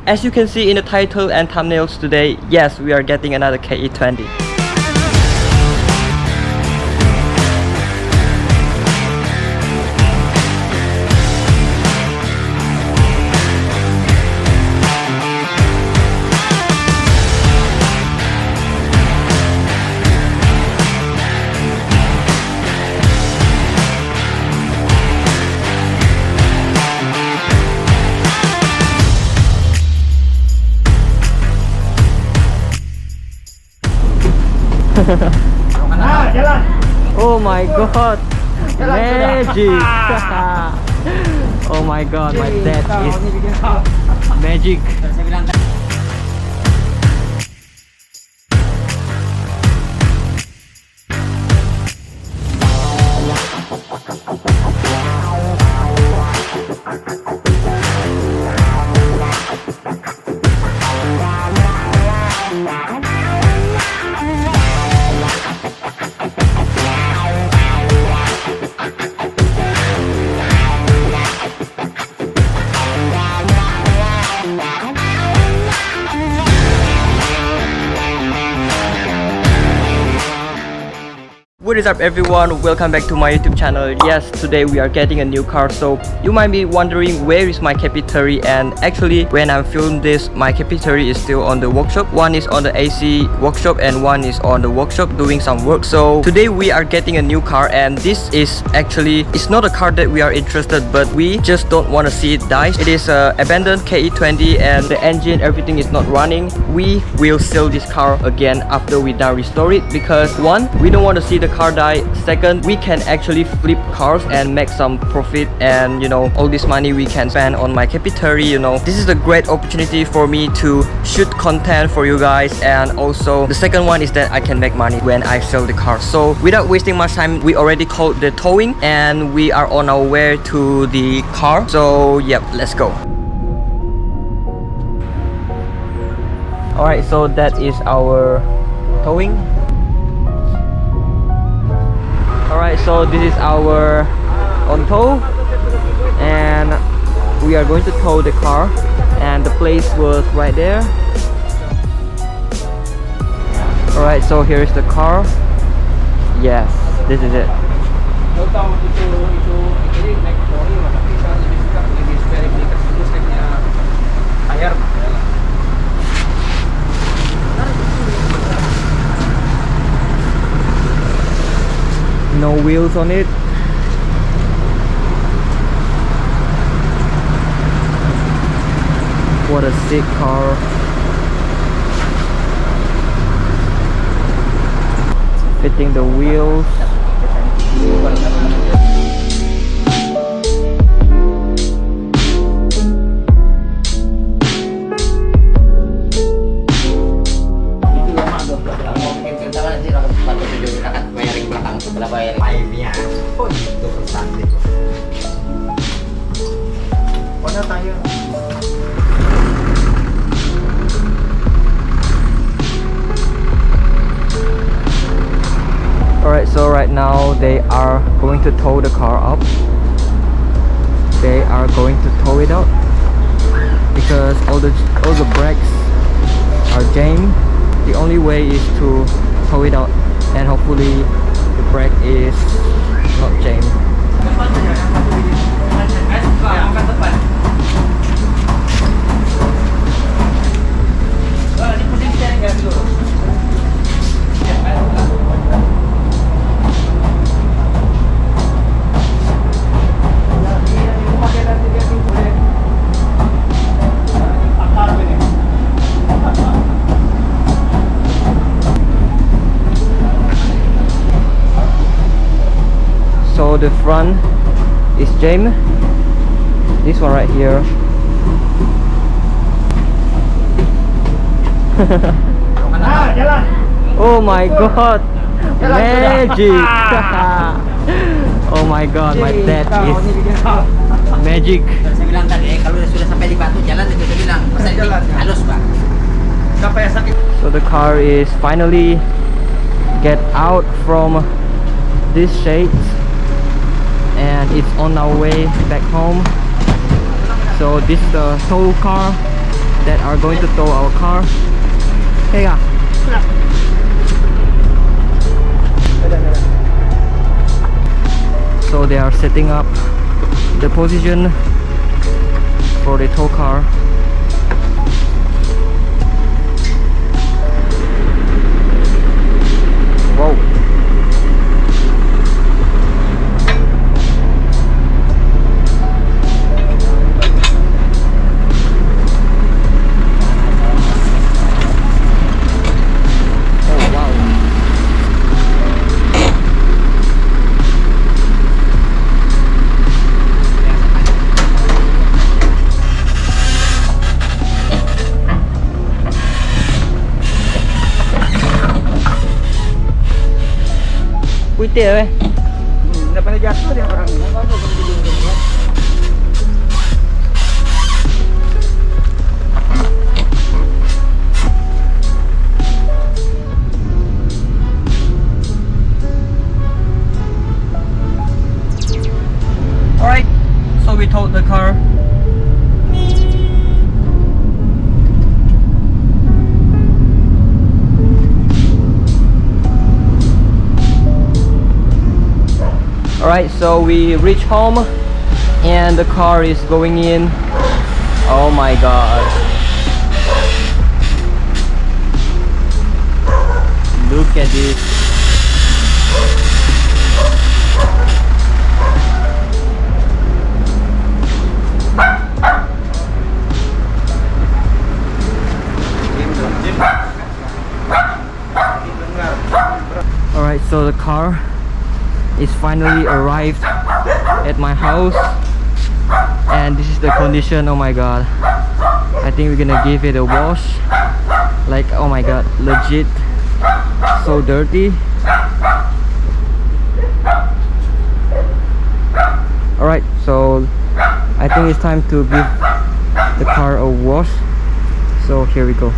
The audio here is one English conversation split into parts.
As you can see in the title and thumbnails today, yes, we are getting another Ke20. Oh my god, magic. Oh my god, my dad is magic. What is up everyone, welcome back to my YouTube channel. Yes, today we are getting a new car. So you might be wondering where is my Ke20, and actually when I'm filming this, my Ke20 is still on the workshop. One is on the AC workshop and one is on the workshop doing some work. So today we are getting a new car, and this is actually, it's not a car that we are interested, but we just don't want to see it die. It is a abandoned Ke20 and the engine, everything is not running. We will sell this car again after we done restore it, because one, we don't want to see the car die. Second, we can actually flip cars and make some profit, and you know, all this money we can spend on my Ke20. You know, this is a great opportunity for me to shoot content for you guys, and also the second one is that I can make money when I sell the car. So without wasting much time, we already called the towing and we are on our way to the car. So yep, let's go. Alright, so that is our towing. Alright, so this is our on tow, and we are going to tow the car, and the place was right there. Alright, so here is the car. Yes, this is it. No wheels on it. What a sick car. Fitting the wheels. Alright, so right now they are going to tow the car up. They are going to tow it up because all the brakes are jammed. The only way is to tow it out, and hopefully the brake is not jammed. So the front is jammed. This one right here. Oh my god, magic. Oh my god, my dad is magic. Saya bilang tadi, kalau sudah sampai di Batu jalan itu saya bilang, masa ini halus Pak. So the car is finally get out from this shade, and it's on our way back home. So this is the tow car that are going to tow our car. Hey, so they are setting up the position for the tow car. Whoa. Putih weh. Dapat jatuh dia orang. Alright, so we towed the car. Alright, so we reach home and the car is going in. Oh my god. Look at this. Alright, so the car is finally arrived at my house and this is the condition. Oh my god, I think we're gonna give it a wash. Like, oh my god, legit so dirty. Alright, so I think it's time to give the car a wash, so here we go.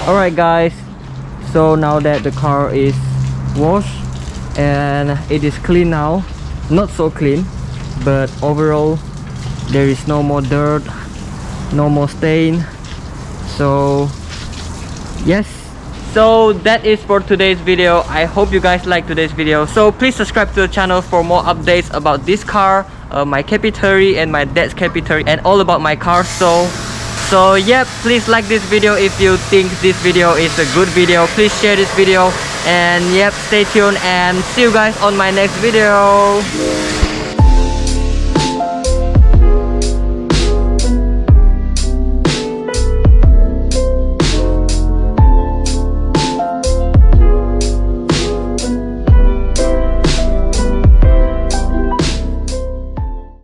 Alright guys, so now that the car is washed and it is clean now, not so clean, but overall there is no more dirt, no more stain. So yes, so that is for today's video. I hope you guys like today's video, so please subscribe to the channel for more updates about this car, my Ke20 and my dad's Ke20 and all about my car. So yeah, please like this video if you think this video is a good video. Please share this video and yep, stay tuned and see you guys on my next video.